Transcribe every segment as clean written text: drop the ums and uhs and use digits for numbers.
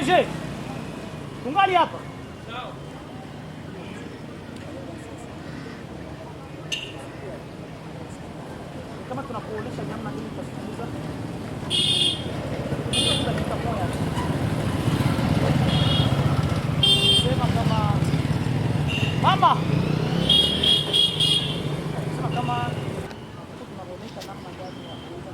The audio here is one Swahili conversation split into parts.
DG, tungali hapa. Kama tunakuonesha namna gani tutasikiliza. Sema kama mama. Sema kama tunakuonesha namna gani ya kuweza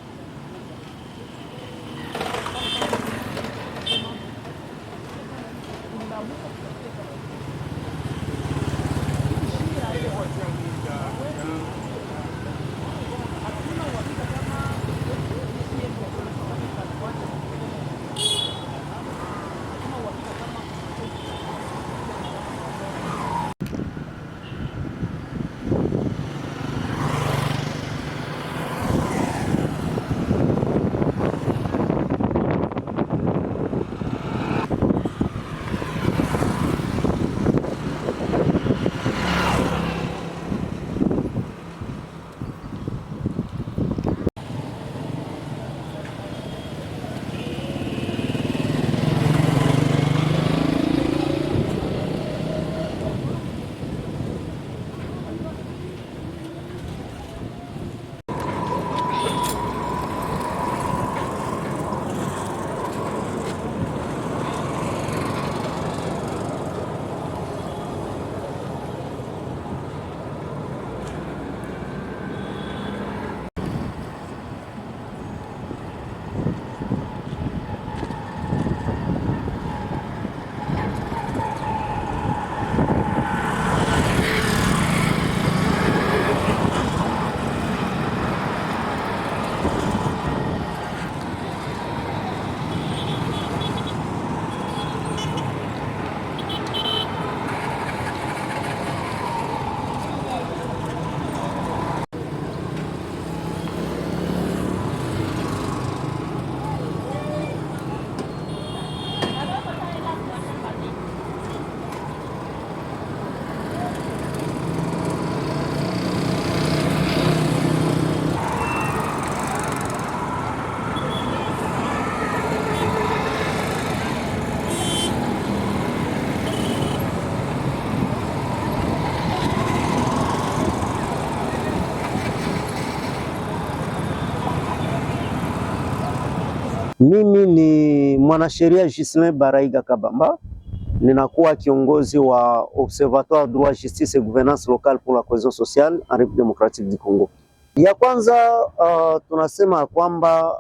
Mimi ni mwanasheria Ghislain Baraiga Kabamba, ninakuwa kiongozi wa Observatoire Droit, Justice et Gouvernance Locale pour la Cohésion Sociale en République Démocratique du Congo. Ya kwanza tunasema kwamba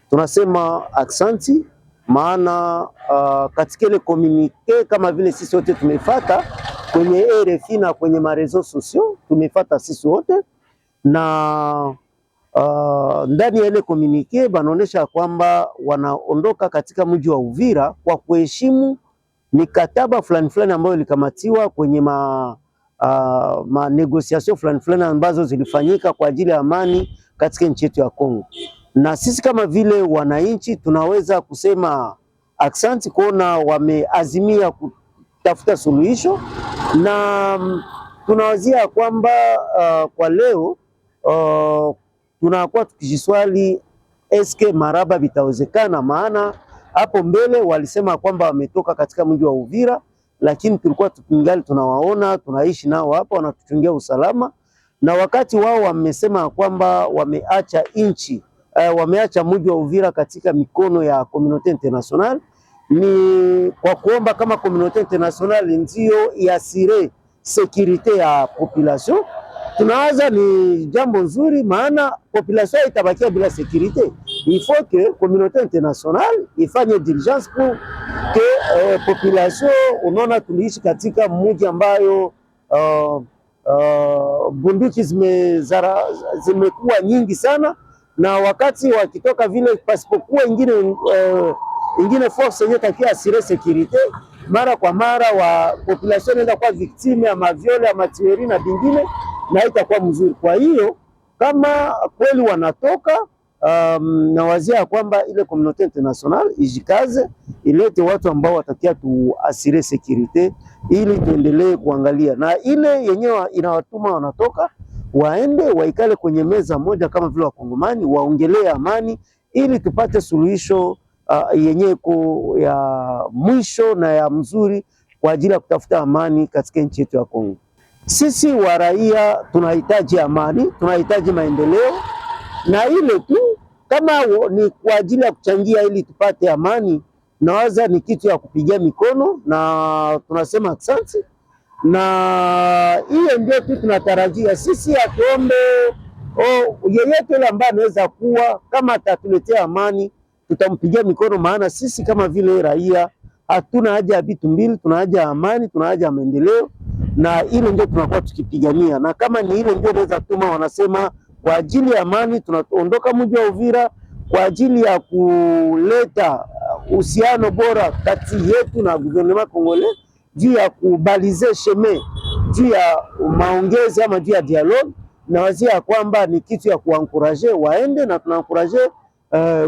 tunasema aksanti, maana katika ile communique kama vile sisi wote tumefuata kwenye RFI na kwenye marezo sociaux tumefuata sisi wote, na ndani ya ile communique banaonesha kwamba wanaondoka katika mji wa Uvira kwa kuheshimu mikataba fulani fulani ambayo ilikamatiwa kwenye negotiation fulani fulani ambazo zilifanyika kwa ajili ya amani katika nchi yetu ya Kongo. Na sisi kama vile wananchi tunaweza kusema aksanti kuona wameazimia kutafuta suluhisho, na tunawazia kwamba kwa leo tunakuwa tukijiswali eske maraba vitawezekana, maana hapo mbele walisema kwamba wametoka katika mji wa Uvira, lakini tulikuwa tukingali tunawaona, tunaishi nao hapa, wanatuchungia usalama, na wakati wao wamesema kwamba wameacha nchi, wameacha mji wa Uvira katika mikono ya communauté internationale, ni kwa kuomba kama communauté internationale ndio iasire sécurité ya population. Tunawaza ni jambo nzuri, maana population itabakia bila sécurité. Il faut que communauté internationale ifanye diligence pour que population, unaona tuliishi katika mji ambayo bunduki zimekuwa nyingi sana, na wakati wakitoka vile pasipokuwa ingine force yenye takia asire sécurité, mara kwa mara wa population inaenda kuwa victime ya maviole ya matieri na vingine, na itakuwa mzuri. Kwa hiyo kama kweli wanatoka, nawazia kwamba ile communauté internationale ijikaze, ilete watu ambao watakia tuasire sécurité ili tuendelee kuangalia, na ile yenyewe inawatuma wanatoka waende waikale kwenye meza moja kama vile wakongomani waongelee amani ili tupate suluhisho yenye iko ya mwisho na ya mzuri kwa ajili ya kutafuta amani katika nchi yetu ya Kongo. Sisi wa raia tunahitaji amani, tunahitaji maendeleo, na ile tu kama ni kwa ajili ya kuchangia ili tupate amani, nawaza ni kitu ya kupigia mikono na tunasema asante, na hiyo ndio tu tunatarajia sisi. Atuombe yeyote yule ambaye anaweza kuwa kama atatuletea amani, tutampigia mikono, maana sisi kama vile raia hatuna haja ya vitu mbili, tuna haja ya amani, tuna haja ya maendeleo, na ile ndio tunakuwa tukipigania. Na kama ni ile ndio inaweza tuma wanasema kwa ajili ya amani tunaondoka mji wa Uvira, kwa ajili ya kuleta uhusiano bora kati yetu na gouvernement congolais, juu ya kubalize sheme, juu ya maongezi ama juu ya dialogue, na wazia kwamba ni kitu ya kuankuraje waende, na tunankuraje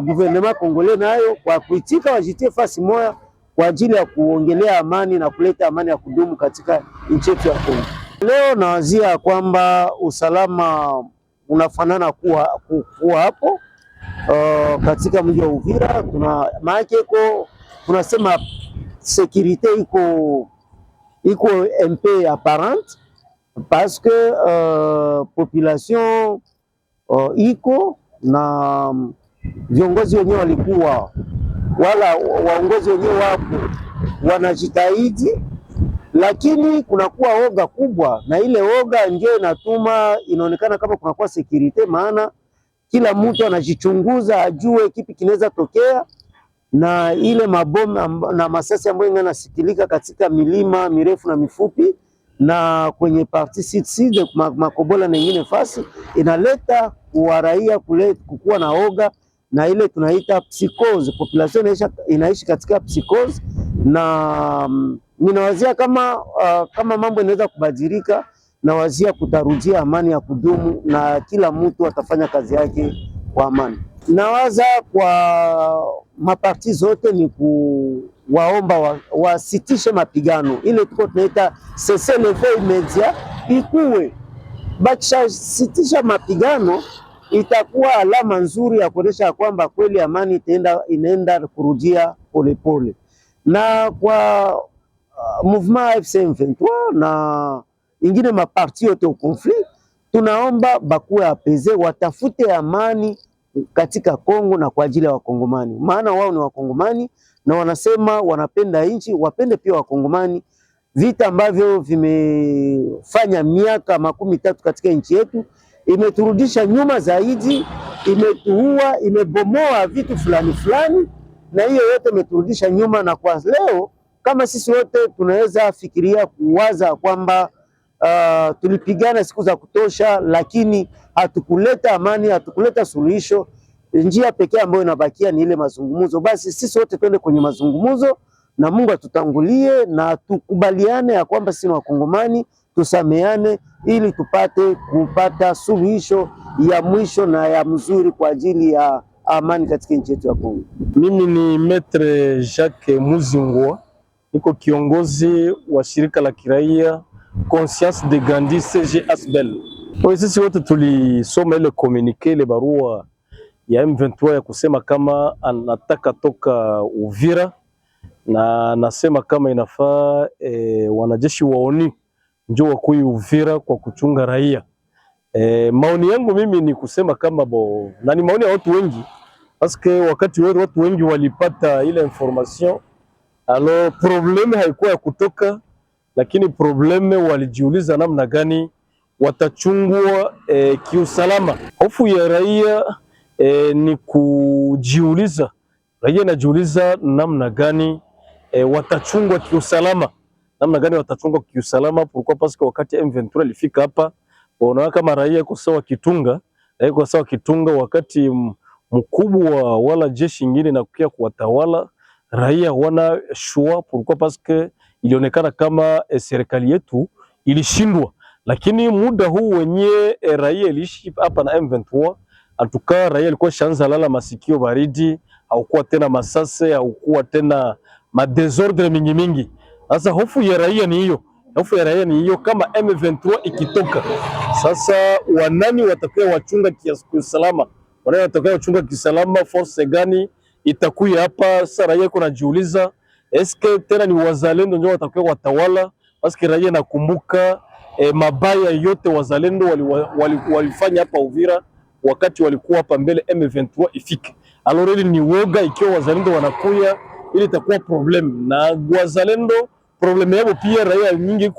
gouvernement congolais nayo kwa kuitika wajitie fasi moja kwa ajili ya kuongelea amani na kuleta amani ya kudumu katika nchi yetu ya Kongo. Leo nawazia kwamba usalama unafanana kuwa hapo katika mji wa Uvira. Maana tunasema sécurité iko MP apparente parce que population iko na viongozi wenyewe walikuwa wala waongozi wenyewe wapo wanajitahidi, lakini kunakuwa oga kubwa, na ile oga ndio inatuma inaonekana kama kunakuwa security, maana kila mtu anajichunguza ajue kipi kinaweza tokea, na ile mabomu na masasi ambayo yanasikilika katika milima mirefu na mifupi na kwenye parti sud Makobola na nyingine fasi inaleta kwa raia kukuwa na oga, na ile tunaita psychose. Population inaishi katika psychose, na ninawazia kama mambo inaweza kubadilika, na wazia kutarudia amani ya kudumu na kila mtu atafanya kazi yake kwa amani. Nawaza kwa maparti zote ni kuwaomba wasitishe mapigano, ile tuko tunaita cessez-le-feu immédiat ikuwe. Bakisha sitisha mapigano itakuwa alama nzuri ya kuonyesha kwamba kweli amani inaenda kurudia polepole. Na kwa mouvement AFC M23 na ingine maparti yote au conflit, tunaomba bakuwe apeze, watafute amani katika Kongo na kwa ajili ya Wakongomani, maana wao ni Wakongomani na wanasema wanapenda nchi, wapende pia Wakongomani. Vita ambavyo vimefanya miaka 13 katika nchi yetu imeturudisha nyuma zaidi, imetuua, imebomoa vitu fulani fulani, na hiyo yote imeturudisha nyuma. Na kwa leo kama sisi wote tunaweza fikiria kuwaza kwamba tulipigana siku za kutosha, lakini hatukuleta amani, hatukuleta suluhisho, njia pekee ambayo inabakia ni ile mazungumzo. Basi sisi wote twende kwenye mazungumzo na Mungu atutangulie, na tukubaliane ya kwamba sisi ni Wakongomani, tusameane ili kupata suluhisho ya mwisho na ya mzuri kwa ajili ya amani katika nchi yetu ya Kongo. Mimi ni Maître Jacques Muzingwa, niko kiongozi wa shirika la kiraia Conscience de Gandhi CGASBEL. Sisi wote tulisoma ile communique, ile barua ya M23 ya kusema kama anataka toka Uvira, na nasema kama inafaa wanajeshi wa ONU njoo wakui Uvira kwa kuchunga raia. Maoni yangu mimi ni kusema kama na ni maoni ya watu wengi, paske wakati wote watu wengi walipata ile information, alors probleme haikuwa ya kutoka, lakini probleme walijiuliza namna gani watachungwa kiusalama. Hofu ya raia ni kujiuliza, raia inajiuliza namna gani watachungwa kiusalama, namna gani watachungwa kiusalama. Pourquoi? Parce que wakati M23 ilifika hapa, wanaona kama raia kwa sawa Kitunga, raia kwa sawa Kitunga, wakati mkubwa wala jeshi nyingine na kukia kuwatawala raia wana shua. Pourquoi? Parce que ilionekana kama serikali yetu ilishindwa, lakini muda huu wenye raia ilishi hapa na M23, atuka raia ilikuwa shanza lala masikio baridi, haukuwa tena masase, haukuwa tena madesordre mingi mingi. Sasa hofu ya raia ni hiyo, hofu ya raia ni hiyo. Kama M23 ikitoka sasa, wanani watakuwa wachunga kiusalama? Wanani watakuwa wachunga kiusalama? Force gani itakuya hapa. Sasa raia iko najiuliza eske tena ni wazalendo ndio watakuwa watawala, paske raia nakumbuka mabaya yote wazalendo walifanya hapa Uvira wakati walikuwa hapa mbele M23 ifike. Alors ili ni woga, ikiwa wazalendo wanakuya ili itakuwa problem na wazalendo. Problem yao pia raia nyingi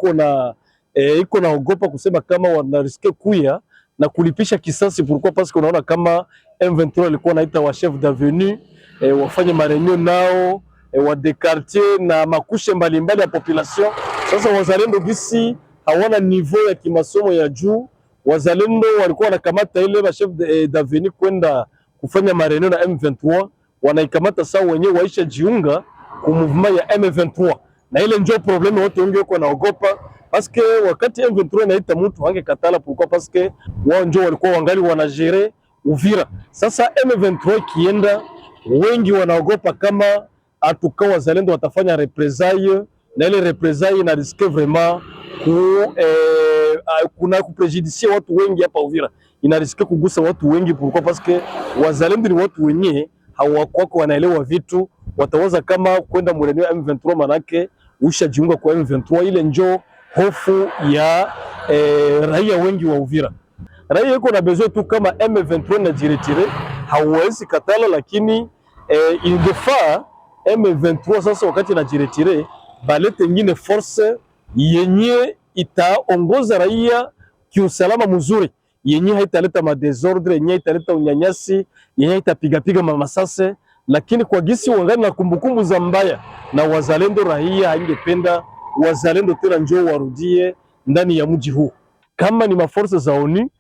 iko naogopa kusema kama wanariske kuya na kulipisha kisasi. Pourquoi? Parce que unaona kama M23 alikuwa naita wa chef d'avenue wafanye mareunion nao wa de quartier na makushe mbalimbali ya population. Sasa wazalendo gisi hawana niveau ya kimasomo ya juu, wazalendo walikuwa wanakamata ile wa chef d'avenue kwenda kufanya mareunion na M23, wanaikamata sawa wenyewe waisha jiunga ku movement ya M23, na ile ndio problem wote wengi wako naogopa. Paske wakati M23 inaita mtu angekatala. Pourquoi? Paske wao ndio walikuwa wangali wanajere Uvira. Sasa M23 kienda, wengi wanaogopa kama atuka wazalendo watafanya represailles, na ile represailles ina risque vraiment kuna kuprejudicia watu wengi hapa Uvira, ina risque kugusa watu wengi. Pourquoi? Paske wazalendo ni watu wenye hawakwako wanaelewa vitu, watawaza kama kwenda mreneo M23 manake ushajiunga kwa M23. Ile njoo hofu ya raia wengi wa Uvira. Raia iko na besoin tu kama M23 na jiretire, hawezi katala, lakini ingefaa M23 sasa wakati na jiretire balete nyingine force yenye itaongoza raia kiusalama mzuri, yenye haitaleta madesordre, yenye haitaleta unyanyasi, yenye haitapigapiga mamasase. Lakini kwa gisi wangani na kumbukumbu za mbaya na wazalendo, raia haingependa wazalendo tena njoo warudie ndani ya mji huu. Kama ni maforce za ONU,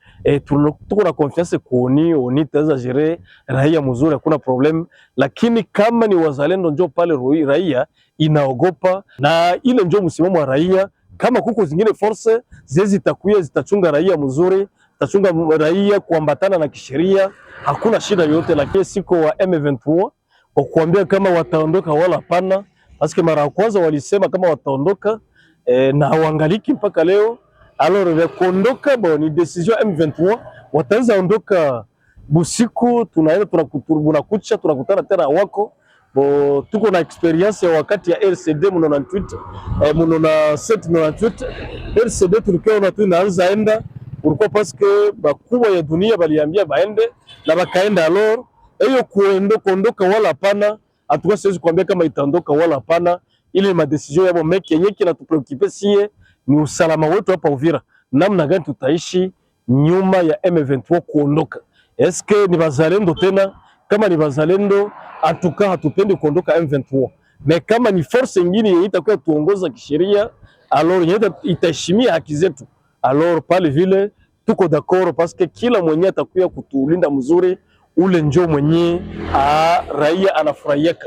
tuko na confiance kwa ONU itaweza jere raia mzuri, hakuna problem. Lakini kama ni wazalendo njoo pale, raia inaogopa, na ile njoo msimamo wa raia. Kama kuko zingine force zitakuya zitachunga raia mzuri, zitachunga raia kuambatana na kisheria, hakuna shida yote. Lakini siko wa M23 kwa kuambia kama wataondoka wala hapana, paske mara ya kwanza walisema kama wataondoka na hawangaliki mpaka leo. Alors kuondoka ni decision M23, wataanza ondoka busiku, tunaenda tunakucha tunakutana tena wako tuko na experience ya wakati ya RCD mu 98 mu 97 RCD tulikuwa na tunaanza enda. Pourquoi? Parce que bakubwa ya dunia baliambia baende na bakaenda. Alors hiyo kuondoka wala hapana, hatuko siwezi kuambia kama itaondoka wala hapana. Ile ma decision yao meki yenyewe kina tupreocupe sie ni usalama wetu hapa Uvira, namna gani tutaishi nyuma ya M23 kuondoka. Eske ni bazalendo tena? Kama ni bazalendo atuka hatupendi kuondoka M23, na kama ni force nyingine yenye itakuwa tuongoza kisheria, alors yenye itaheshimia haki zetu, alors pale vile tuko d'accord, parce que kila mwenye atakuwa kutulinda mzuri ule njoo mwenye raia anafurahiaka.